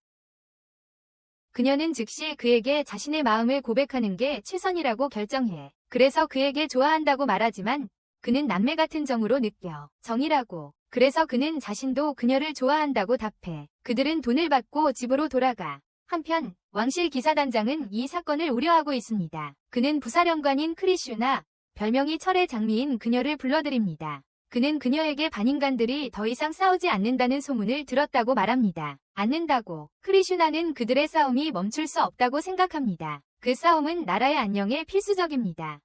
Speaker 1: 그녀는 즉시 그에게 자신의 마음을 고백하는 게 최선이라고 결정해. 그래서 그에게 좋아한다고 말하지만 그는 남매 같은 정으로 느껴. 정이라고. 그래서 그는 자신도 그녀를 좋아한다고 답해. 그들은 돈을 받고 집으로 돌아가. 한편 왕실 기사단장은 이 사건을 우려하고 있습니다. 그는 부사령관인 크리슈나 별명이 철의 장미인 그녀를 불러들입니다. 그는 그녀에게 반인간들이 더 이상 싸우지 않는다는 소문을 들었다고 말합니다. 않는다고. 크리슈나는 그들의 싸움이 멈출 수 없다고 생각합니다. 그 싸움은 나라의 안녕에 필수적입니다.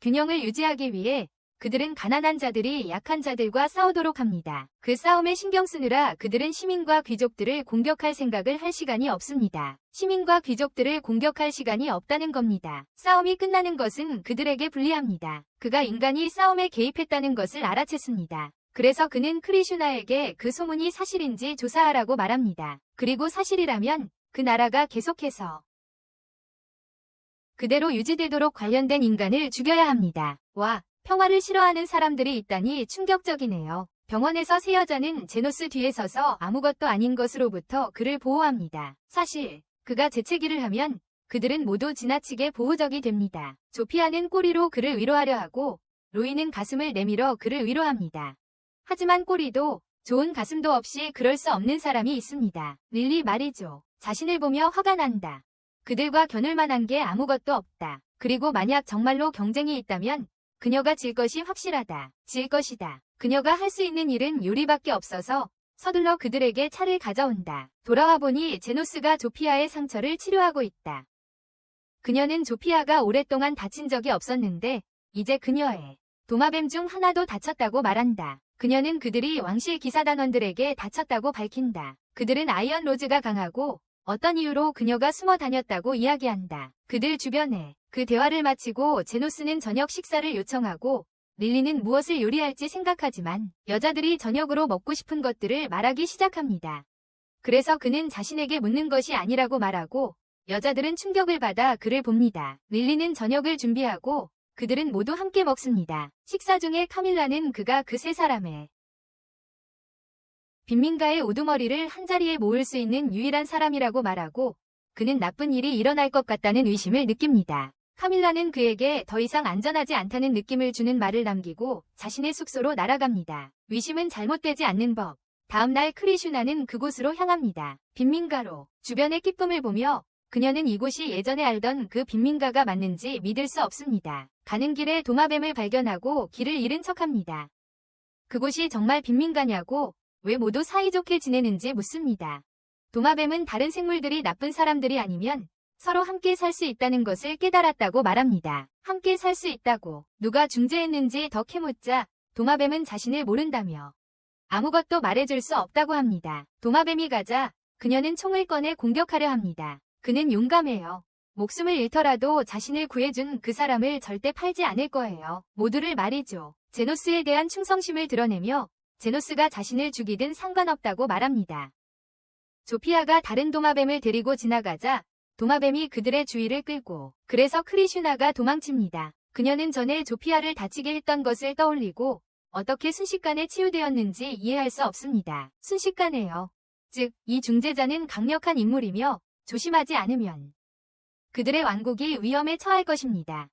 Speaker 1: 균형을 유지하기 위해 그들은 가난한 자들이 약한 자들과 싸우도록 합니다. 그 싸움에 신경 쓰느라 그들은 시민과 귀족들을 공격할 생각을 할 시간이 없습니다. 시민과 귀족들을 공격할 시간이 없다는 겁니다. 싸움이 끝나는 것은 그들에게 불리합니다. 그가 인간이 싸움에 개입했다는 것을 알아챘습니다. 그래서 그는 크리슈나에게 그 소문이 사실인지 조사하라고 말합니다. 그리고 사실이라면 그 나라가 계속해서 그대로 유지되도록 관련된 인간을 죽여야 합니다. 와, 평화를 싫어하는 사람들이 있다니 충격적이네요. 병원에서 세 여자는 제노스 뒤에 서서 아무것도 아닌 것으로부터 그를 보호합니다. 사실 그가 재채기를 하면 그들은 모두 지나치게 보호적이 됩니다. 조피아는 꼬리로 그를 위로하려 하고 로이는 가슴을 내밀어 그를 위로합니다. 하지만 꼬리도 좋은 가슴도 없이 그럴 수 없는 사람이 있습니다. 릴리 말이죠. 자신을 보며 화가 난다. 그들과 겨눌 만한 게 아무것도 없다. 그리고 만약 정말로 경쟁이 있다면 그녀가 질 것이 확실하다. 질 것이다. 그녀가 할 수 있는 일은 요리밖에 없어서 서둘러 그들에게 차를 가져온다. 돌아와 보니 제노스가 조피아의 상처를 치료하고 있다. 그녀는 조피아가 오랫동안 다친 적이 없었는데 이제 그녀의 도마뱀 중 하나도 다쳤다고 말한다. 그녀는 그들이 왕실 기사단원들에게 다쳤다고 밝힌다. 그들은 아이언 로즈가 강하고 어떤 이유로 그녀가 숨어 다녔다고 이야기한다. 그들 주변에 그 대화를 마치고 제노스는 저녁 식사를 요청하고 릴리는 무엇을 요리할지 생각하지만 여자들이 저녁으로 먹고 싶은 것들을 말하기 시작합니다. 그래서 그는 자신에게 묻는 것이 아니라고 말하고 여자들은 충격을 받아 그를 봅니다. 릴리는 저녁을 준비하고 그들은 모두 함께 먹습니다. 식사 중에 카밀라는 그가 그 세 사람의 빈민가의 우두머리를 한자리에 모을 수 있는 유일한 사람이라고 말하고 그는 나쁜 일이 일어날 것 같다는 의심을 느낍니다. 카밀라는 그에게 더 이상 안전하지 않다는 느낌을 주는 말을 남기고 자신의 숙소로 날아갑니다. 의심은 잘못되지 않는 법. 다음날 크리슈나는 그곳으로 향합니다. 빈민가로 주변의 기쁨을 보며 그녀는 이곳이 예전에 알던 그 빈민가가 맞는지 믿을 수 없습니다. 가는 길에 도마뱀을 발견하고 길을 잃은 척합니다. 그곳이 정말 빈민가냐고 왜 모두 사이좋게 지내는지 묻습니다. 도마뱀은 다른 생물들이 나쁜 사람들이 아니면 서로 함께 살 수 있다는 것을 깨달았다고 말합니다. 함께 살 수 있다고 누가 중재했는지 더 캐묻자 도마뱀은 자신을 모른다며 아무것도 말해줄 수 없다고 합니다. 도마뱀이 가자 그녀는 총을 꺼내 공격하려 합니다. 그는 용감해요. 목숨을 잃더라도 자신을 구해준 그 사람을 절대 팔지 않을 거예요. 모두를 말이죠. 제노스에 대한 충성심을 드러내며 제노스가 자신을 죽이든 상관없다고 말합니다. 조피아가 다른 도마뱀을 데리고 지나가자 도마뱀이 그들의 주의를 끌고 그래서 크리슈나가 도망칩니다. 그녀는 전에 조피아를 다치게 했던 것을 떠올리고 어떻게 순식간에 치유되었는지 이해할 수 없습니다. 순식간에요. 즉, 이 중재자는 강력한 인물이며 조심하지 않으면 그들의 왕국이 위험에 처할 것입니다.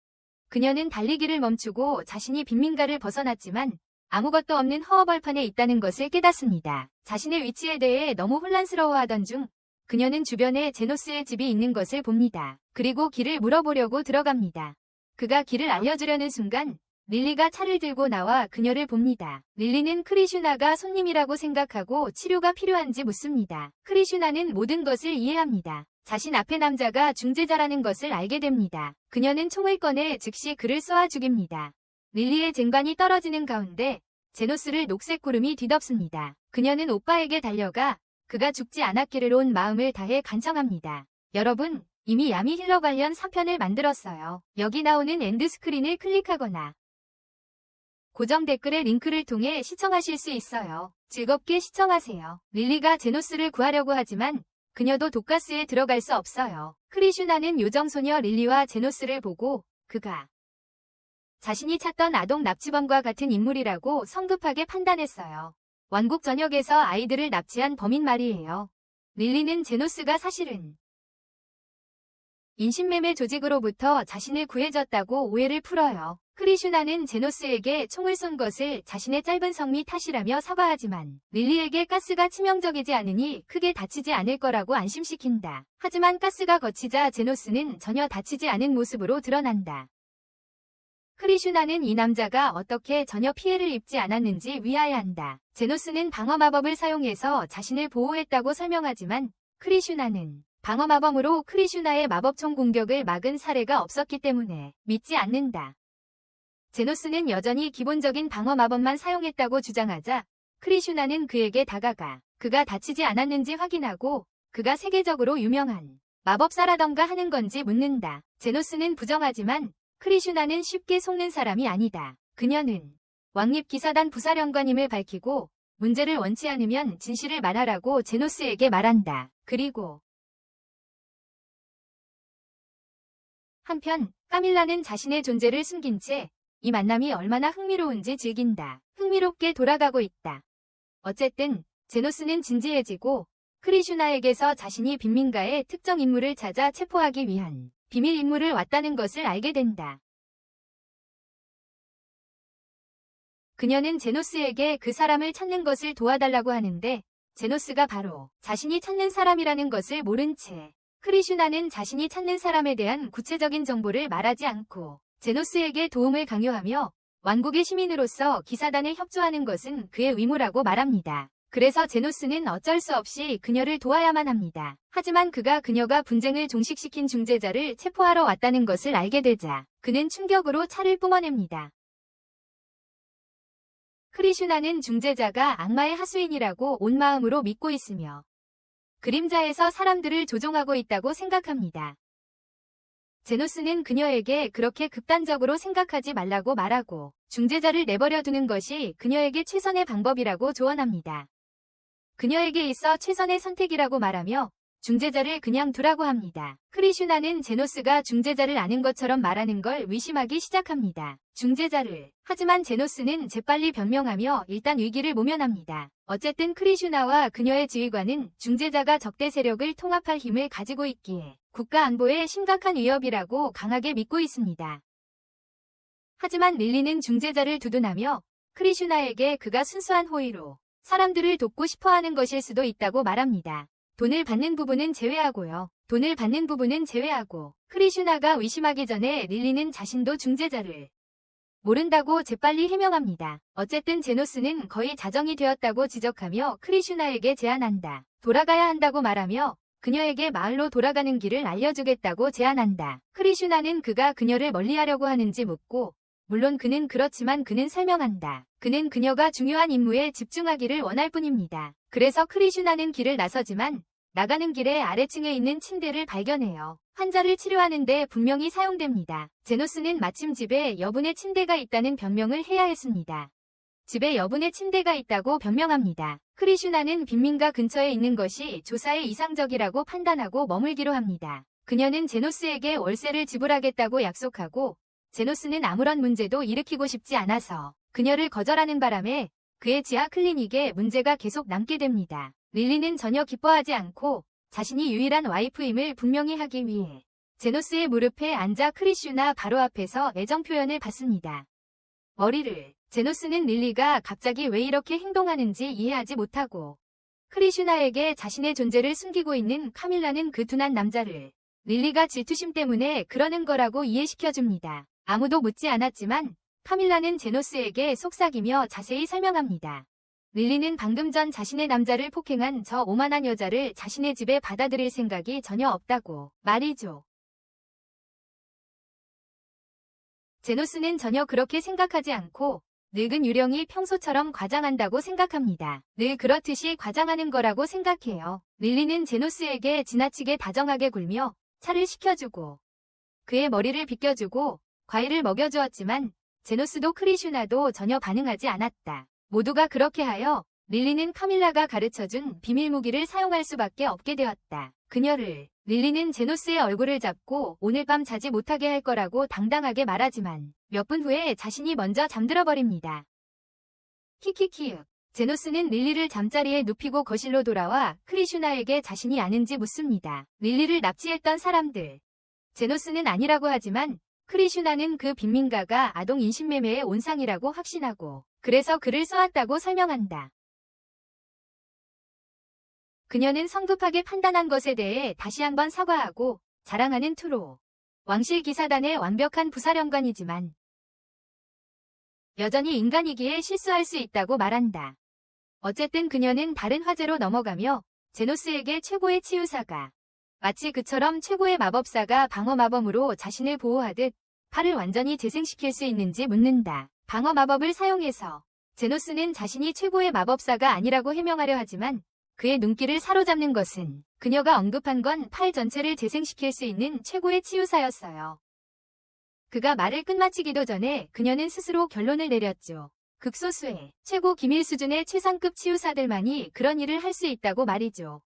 Speaker 1: 그녀는 달리기를 멈추고 자신이 빈민가를 벗어났지만 아무것도 없는 허허벌판에 있다는 것을 깨닫습니다. 자신의 위치에 대해 너무 혼란스러워하던 중 그녀는 주변에 제노스의 집이 있는 것을 봅니다. 그리고 길을 물어보려고 들어갑니다. 그가 길을 알려주려는 순간 릴리가 차를 들고 나와 그녀를 봅니다. 릴리는 크리슈나가 손님이라고 생각하고 치료가 필요한지 묻습니다. 크리슈나는 모든 것을 이해합니다. 자신 앞의 남자가 중재자라는 것을 알게 됩니다. 그녀는 총을 꺼내 즉시 그를 쏘아 죽입니다. 릴리의 쟁반이 떨어지는 가운데 제노스를 녹색 구름이 뒤덮습니다. 그녀는 오빠에게 달려가 그가 죽지 않았기를 온 마음을 다해 간청합니다. 여러분, 이미 야미 힐러 관련 3편을 만들었어요. 여기 나오는 엔드스크린을 클릭하거나 고정 댓글의 링크를 통해 시청하실 수 있어요. 즐겁게 시청하세요. 릴리가 제노스를 구하려고 하지만 그녀도 독가스에 들어갈 수 없어요. 크리슈나는 요정소녀 릴리와 제노스를 보고 그가 자신이 찾던 아동 납치범과 같은 인물이라고 성급하게 판단했어요. 왕국 전역에서 아이들을 납치한 범인 말이에요. 릴리는 제노스가 사실은 인신매매 조직으로부터 자신을 구해줬다고 오해를 풀어요. 크리슈나는 제노스에게 총을 쏜 것을 자신의 짧은 성미 탓이라며 사과하지만 릴리에게 가스가 치명적이지 않으니 크게 다치지 않을 거라고 안심시킨다. 하지만 가스가 거치자 제노스는 전혀 다치지 않은 모습으로 드러난다. 크리슈나는 이 남자가 어떻게 전혀 피해를 입지 않았는지 위하여한다. 제노스는 방어마법을 사용해서 자신을 보호했다고 설명하지만 크리슈나는 방어마법으로 크리슈나의 마법총 공격을 막은 사례가 없었기 때문에 믿지 않는다. 제노스는 여전히 기본적인 방어마법만 사용했다고 주장하자 크리슈나는 그에게 다가가 그가 다치지 않았는지 확인하고 그가 세계적으로 유명한 마법사라던가 하는 건지 묻는다. 제노스는 부정하지만 크리슈나는 쉽게 속는 사람이 아니다. 그녀는 왕립기사단 부사령관임을 밝히고 문제를 원치 않으면 진실을 말하라고 제노스에게 말한다. 그리고 한편 카밀라는 자신의 존재를 숨긴 채 이 만남이 얼마나 흥미로운지 즐긴다. 흥미롭게 돌아가고 있다. 어쨌든 제노스는 진지해지고 크리슈나에게서 자신이 빈민가의 특정 인물을 찾아 체포하기 위한 비밀 임무를 왔다는 것을 알게 된다. 그녀는 제노스에게 그 사람을 찾는 것을 도와달라고 하는데 제노스가 바로 자신이 찾는 사람이라는 것을 모른 채 크리슈나는 자신이 찾는 사람에 대한 구체적인 정보를 말하지 않고 제노스에게 도움을 강요하며 왕국의 시민으로서 기사단에 협조하는 것은 그의 의무라고 말합니다. 그래서 제노스는 어쩔 수 없이 그녀를 도와야만 합니다. 하지만 그가 그녀가 분쟁을 종식시킨 중재자를 체포하러 왔다는 것을 알게 되자 그는 충격으로 차를 뿜어냅니다. 크리슈나는 중재자가 악마의 하수인이라고 온 마음으로 믿고 있으며 그림자에서 사람들을 조종하고 있다고 생각합니다. 제노스는 그녀에게 그렇게 극단적으로 생각하지 말라고 말하고 중재자를 내버려 두는 것이 그녀에게 최선의 방법이라고 조언합니다. 그녀에게 있어 최선의 선택이라고 말하며 중재자를 그냥 두라고 합니다. 크리슈나는 제노스가 중재자를 아는 것처럼 말하는 걸 의심하기 시작합니다. 중재자를. 하지만 제노스는 재빨리 변명하며 일단 위기를 모면합니다. 어쨌든 크리슈나와 그녀의 지휘관은 중재자가 적대 세력을 통합할 힘을 가지고 있기에 국가 안보에 심각한 위협이라고 강하게 믿고 있습니다. 하지만 릴리는 중재자를 두둔하며 크리슈나에게 그가 순수한 호의로 사람들을 돕고 싶어하는 것일 수도 있다고 말합니다. 돈을 받는 부분은 제외하고요. 돈을 받는 부분은 제외하고 크리슈나가 의심하기 전에 릴리는 자신도 중재자를 모른다고 재빨리 해명합니다. 어쨌든 제노스는 거의 자정이 되었다고 지적하며 크리슈나에게 제안한다. 돌아가야 한다고 말하며 그녀에게 마을로 돌아가는 길을 알려주겠다고 제안한다. 크리슈나는 그가 그녀를 멀리하려고 하는지 묻고 물론 그는 그렇지만 그는 설명한다. 그는 그녀가 중요한 임무에 집중하기를 원할 뿐입니다. 그래서 크리슈나는 길을 나서지만 나가는 길에 아래층에 있는 침대를 발견해요. 환자를 치료하는데 분명히 사용됩니다. 제노스는 마침 집에 여분의 침대가 있다는 변명을 해야 했습니다. 집에 여분의 침대가 있다고 변명합니다. 크리슈나는 빈민가 근처에 있는 것이 조사에 이상적이라고 판단하고 머물기로 합니다. 그녀는 제노스에게 월세를 지불하겠다고 약속하고 제노스는 아무런 문제도 일으키고 싶지 않아서 그녀를 거절하는 바람에 그의 지하 클리닉에 문제가 계속 남게 됩니다. 릴리는 전혀 기뻐하지 않고 자신이 유일한 와이프임을 분명히 하기 위해 제노스의 무릎에 앉아 크리슈나 바로 앞에서 애정 표현을 받습니다. 머리를. 제노스는 릴리가 갑자기 왜 이렇게 행동하는지 이해하지 못하고 크리슈나에게 자신의 존재를 숨기고 있는 카밀라는 그 둔한 남자를 릴리가 질투심 때문에 그러는 거라고 이해시켜줍니다. 아무도 묻지 않았지만 카밀라는 제노스에게 속삭이며 자세히 설명합니다. 릴리는 방금 전 자신의 남자를 폭행한 저 오만한 여자를 자신의 집에 받아들일 생각이 전혀 없다고 말이죠. 제노스는 전혀 그렇게 생각하지 않고 늙은 유령이 평소처럼 과장한다고 생각합니다. 늘 그렇듯이 과장하는 거라고 생각해요. 릴리는 제노스에게 지나치게 다정하게 굴며 차를 시켜주고 그의 머리를 빗겨주고 과일을 먹여주었지만 제노스도 크리슈나도 전혀 반응하지 않았다. 모두가 그렇게 하여 릴리는 카밀라가 가르쳐준 비밀 무기를 사용할 수밖에 없게 되었다. 릴리는 제노스의 얼굴을 잡고 오늘 밤 자지 못하게 할 거라고 당당하게 말하지만 몇 분 후에 자신이 먼저 잠들어 버립니다. 키키키윽. 제노스는 릴리를 잠자리에 눕히고 거실로 돌아와 크리슈나에게 자신이 아는지 묻습니다. 릴리를 납치했던 사람들. 제노스는 아니라고 하지만 크리슈나는 그 빈민가가 아동 인신매매의 온상이라고 확신하고 그래서 그를 써왔다고 설명한다. 그녀는 성급하게 판단한 것에 대해 다시 한번 사과하고 자랑하는 투로 왕실 기사단의 완벽한 부사령관이지만 여전히 인간이기에 실수할 수 있다고 말한다. 어쨌든 그녀는 다른 화제로 넘어가며 제노스에게 최고의 치유사가 마치 그처럼 최고의 마법사가 방어 마법으로 자신을 보호하듯 팔을 완전히 재생시킬 수 있는지 묻는다. 방어 마법을 사용해서 제노스는 자신이 최고의 마법사가 아니라고 해명하려 하지만 그의 눈길을 사로잡는 것은 그녀가 언급한 건 팔 전체를 재생시킬 수 있는 최고의 치유사였어요. 그가 말을 끝마치기도 전에 그녀는 스스로 결론을 내렸죠. 극소수의 최고 기밀 수준의 최상급 치유사들만이 그런 일을 할 수 있다고 말이죠.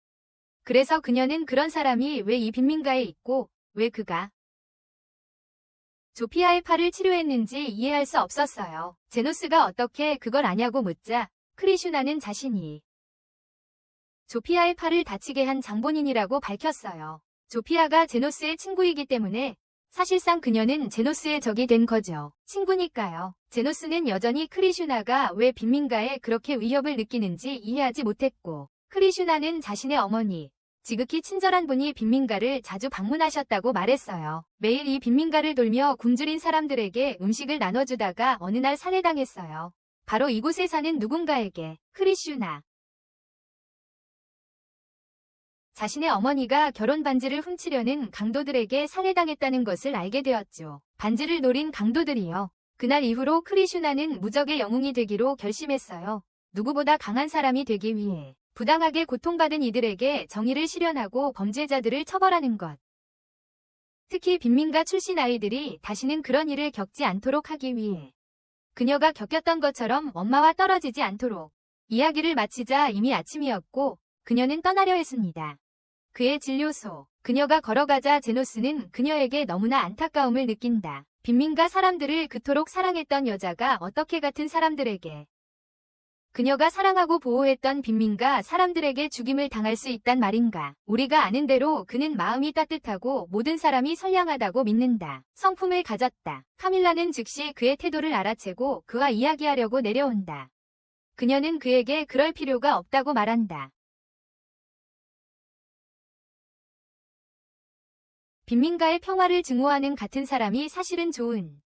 Speaker 1: 그래서 그녀는 그런 사람이 왜 이 빈민가에 있고 왜 그가 조피아의 팔을 치료했는지 이해할 수 없었어요. 제노스가 어떻게 그걸 아냐고 묻자 크리슈나는 자신이 조피아의 팔을 다치게 한 장본인이라고 밝혔어요. 조피아가 제노스의 친구이기 때문에 사실상 그녀는 제노스의 적이 된 거죠. 친구니까요. 제노스는 여전히 크리슈나가 왜 빈민가에 그렇게 위협을 느끼는지 이해하지 못했고 크리슈나는 자신의 어머니, 지극히 친절한 분이 빈민가를 자주 방문하셨다고 말했어요. 매일 이 빈민가를 돌며 굶주린 사람들에게 음식을 나눠주다가 어느 날 살해당했어요. 바로 이곳에 사는 누군가에게 크리슈나. 자신의 어머니가 결혼 반지를 훔치려는 강도들에게 살해당했다는 것을 알게 되었죠. 반지를 노린 강도들이요. 그날 이후로 크리슈나는 무적의 영웅이 되기로 결심했어요. 누구보다 강한 사람이 되기 위해 부당하게 고통받은 이들에게 정의를 실현하고 범죄자들을 처벌하는 것. 특히 빈민가 출신 아이들이 다시는 그런 일을 겪지 않도록 하기 위해 그녀가 겪었던 것처럼 엄마와 떨어지지 않도록. 이야기를 마치자 이미 아침이었고 그녀는 떠나려 했습니다. 그의 진료소. 그녀가 걸어가자 제노스는 그녀에게 너무나 안타까움을 느낀다. 빈민가 사람들을 그토록 사랑했던 여자가 어떻게 같은 사람들에게, 그녀가 사랑하고 보호했던 빈민가 사람들에게 죽임을 당할 수 있단 말인가. 우리가 아는 대로 그는 마음이 따뜻하고 모든 사람이 선량하다고 믿는다. 성품을 가졌다. 카밀라는 즉시 그의 태도를 알아채고 그와 이야기하려고 내려온다. 그녀는 그에게 그럴 필요가 없다고 말한다. 빈민가의 평화를 증오하는 같은 사람이 사실은 좋은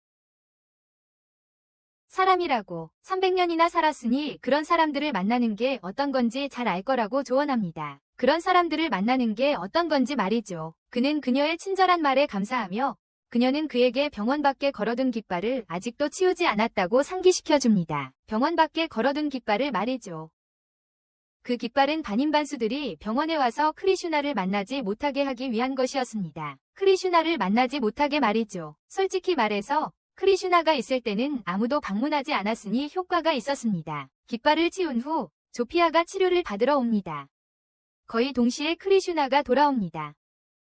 Speaker 1: 사람이라고. 300년이나 살았으니 그런 사람들을 만나는 게 어떤 건지 잘 알 거라고 조언합니다. 그런 사람들을 만나는 게 어떤 건지 말이죠. 그는 그녀의 친절한 말에 감사하며 그녀는 그에게 병원 밖에 걸어둔 깃발을 아직도 치우지 않았다고 상기시켜줍니다. 병원 밖에 걸어둔 깃발을 말이죠. 그 깃발은 반인반수들이 병원에 와서 크리슈나를 만나지 못하게 하기 위한 것이었습니다. 크리슈나를 만나지 못하게 말이죠. 솔직히 말해서 크리슈나가 있을 때는 아무도 방문하지 않았으니 효과가 있었습니다. 깃발을 치운 후 조피아가 치료를 받으러 옵니다. 거의 동시에 크리슈나가 돌아옵니다.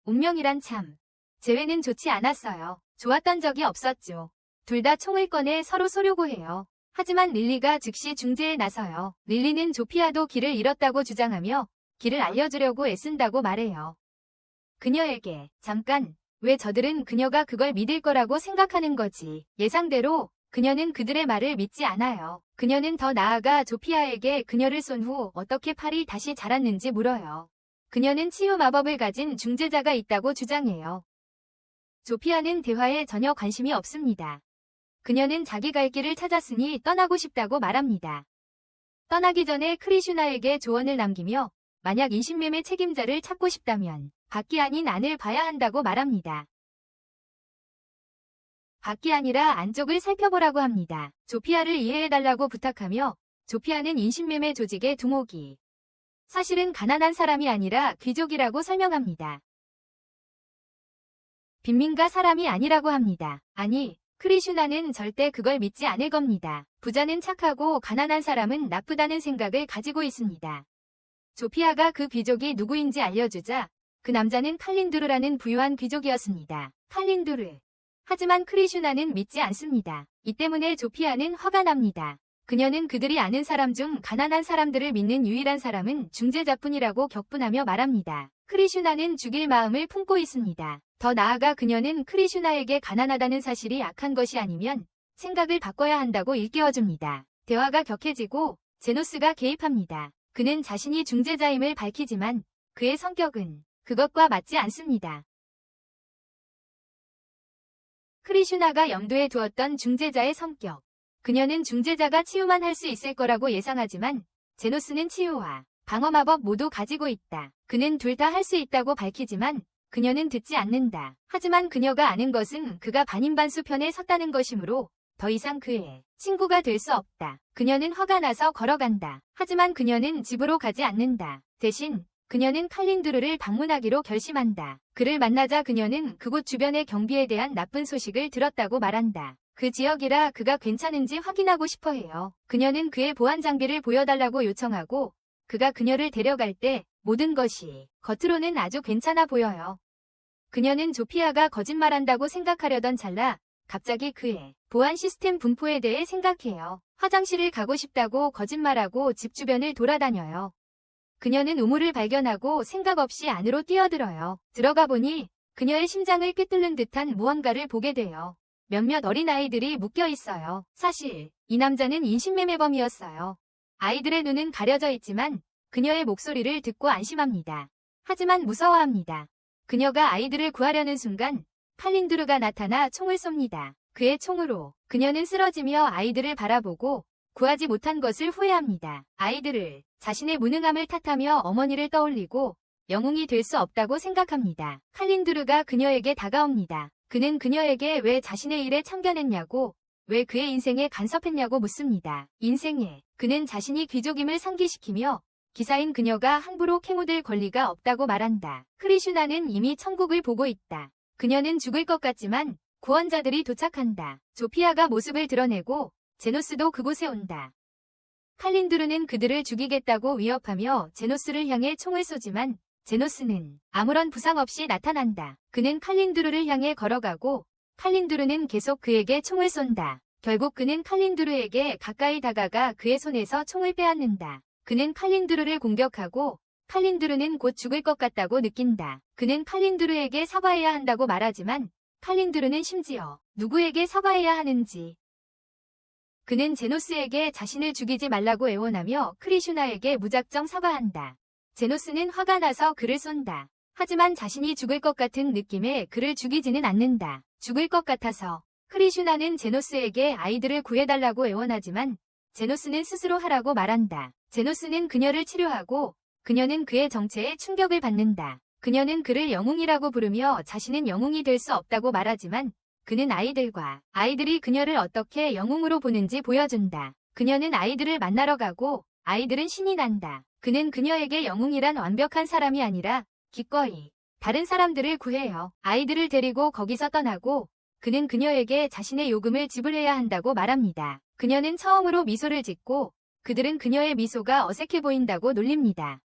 Speaker 1: 운명이란 참. 재회는 좋지 않았어요. 좋았던 적이 없었죠. 둘 다 총을 꺼내 서로 쏘려고 해요. 하지만 릴리가 즉시 중재에 나서요. 릴리는 조피아도 길을 잃었다고 주장하며 길을 알려주려고 애쓴다고 말해요. 그녀에게 잠깐, 왜 저들은 그녀가 그걸 믿을 거라고 생각하는 거지. 예상대로 그녀는 그들의 말을 믿지 않아요. 그녀는 더 나아가 조피아에게 그녀를 쏜 후 어떻게 팔이 다시 자랐는지 물어요. 그녀는 치유 마법을 가진 중재자가 있다고 주장해요. 조피아는 대화에 전혀 관심이 없습니다. 그녀는 자기 갈 길을 찾았으니 떠나고 싶다고 말합니다. 떠나기 전에 크리슈나에게 조언을 남기며 만약 인신매매 책임자를 찾고 싶다면 밖이 아닌 안을 봐야 한다고 말합니다. 밖이 아니라 안쪽을 살펴보라고 합니다. 조피아를 이해해달라고 부탁하며 조피아는 인신매매 조직의 두목이 사실은 가난한 사람이 아니라 귀족이라고 설명합니다. 빈민가 사람이 아니라고 합니다. 아니, 크리슈나는 절대 그걸 믿지 않을 겁니다. 부자는 착하고 가난한 사람은 나쁘다는 생각을 가지고 있습니다. 조피아가 그 귀족이 누구인지 알려주자 그 남자는 칼린두르라는 부유한 귀족이었습니다. 칼린두르. 하지만 크리슈나는 믿지 않습니다. 이 때문에 조피아는 화가 납니다. 그녀는 그들이 아는 사람 중 가난한 사람들을 믿는 유일한 사람은 중재자뿐이라고 격분하며 말합니다. 크리슈나는 죽일 마음을 품고 있습니다. 더 나아가 그녀는 크리슈나에게 가난하다는 사실이 악한 것이 아니면 생각을 바꿔야 한다고 일깨워줍니다. 대화가 격해지고 제노스가 개입합니다. 그는 자신이 중재자임을 밝히지만 그의 성격은 그것과 맞지 않습니다. 크리슈나가 염두에 두었던 중재자의 성격. 그녀는 중재자가 치유만 할 수 있을 거라고 예상하지만 제노스는 치유와 방어마법 모두 가지고 있다. 그는 둘 다 할 수 있다고 밝히지만 그녀는 듣지 않는다. 하지만 그녀가 아는 것은 그가 반인반수 편에 섰다는 것이므로 더 이상 그의 친구가 될 수 없다. 그녀는 화가 나서 걸어간다. 하지만 그녀는 집으로 가지 않는다. 대신 그녀는 칼린두르를 방문하기로 결심한다. 그를 만나자 그녀는 그곳 주변의 경비에 대한 나쁜 소식을 들었다고 말한다. 그 지역이라 그가 괜찮은지 확인하고 싶어 해요. 그녀는 그의 보안 장비를 보여달라고 요청하고 그가 그녀를 데려갈 때 모든 것이 겉으로는 아주 괜찮아 보여요. 그녀는 조피아가 거짓말한다고 생각하려던 찰나 갑자기 그의 보안 시스템 분포에 대해 생각해요. 화장실을 가고 싶다고 거짓말하고 집 주변을 돌아다녀요. 그녀는 우물을 발견하고 생각 없이 안으로 뛰어들어요. 들어가 보니 그녀의 심장을 꿰뚫는 듯한 무언가를 보게 돼요. 몇몇 어린아이들이 묶여 있어요. 사실 이 남자는 인신매매범이었어요. 아이들의 눈은 가려져 있지만 그녀의 목소리를 듣고 안심합니다. 하지만 무서워합니다. 그녀가 아이들을 구하려는 순간 칼린두르가 나타나 총을 쏩니다. 그의 총으로 그녀는 쓰러지며 아이들을 바라보고 구하지 못한 것을 후회합니다. 아이들을 자신의 무능함을 탓하며 어머니를 떠올리고 영웅이 될 수 없다고 생각합니다. 칼린두르가 그녀에게 다가옵니다. 그는 그녀에게 왜 자신의 일에 참견했냐고 왜 그의 인생에 간섭했냐고 묻습니다. 인생에 그는 자신이 귀족임을 상기시키며 기사인 그녀가 함부로 캐묻을 권리가 없다고 말한다. 크리슈나는 이미 천국을 보고 있다. 그녀는 죽을 것 같지만 구원자들이 도착한다. 조피아가 모습을 드러내고 제노스도 그곳에 온다. 칼린두르는 그들을 죽이겠다고 위협하며 제노스를 향해 총을 쏘지만 제노스는 아무런 부상 없이 나타난다. 그는 칼린두르를 향해 걸어가고 칼린두르는 계속 그에게 총을 쏜다. 결국 그는 칼린두르에게 가까이 다가가 그의 손에서 총을 빼앗는다. 그는 칼린두르를 공격하고 칼린두르는 곧 죽을 것 같다고 느낀다. 그는 칼린두르에게 사과해야 한다고 말하지만 칼린두르는 심지어 누구에게 사과해야 하는지 그는 제노스에게 자신을 죽이지 말라고 애원하며 크리슈나에게 무작정 사과한다. 제노스는 화가 나서 그를 쏜다. 하지만 자신이 죽을 것 같은 느낌에 그를 죽이지는 않는다. 죽을 것 같아서 크리슈나는 제노스에게 아이들을 구해달라고 애원하지만 제노스는 스스로 하라고 말한다. 제노스는 그녀를 치료하고 그녀는 그의 정체에 충격을 받는다. 그녀는 그를 영웅이라고 부르며 자신은 영웅이 될 수 없다고 말하지만 그는 아이들이 그녀를 어떻게 영웅으로 보는지 보여준다. 그녀는 아이들을 만나러 가고 아이들은 신이 난다. 그는 그녀에게 영웅이란 완벽한 사람이 아니라 기꺼이 다른 사람들을 구해요. 아이들을 데리고 거기서 떠나고 그는 그녀에게 자신의 요금을 지불해야 한다고 말합니다. 그녀는 처음으로 미소를 짓고 그들은 그녀의 미소가 어색해 보인다고 놀립니다.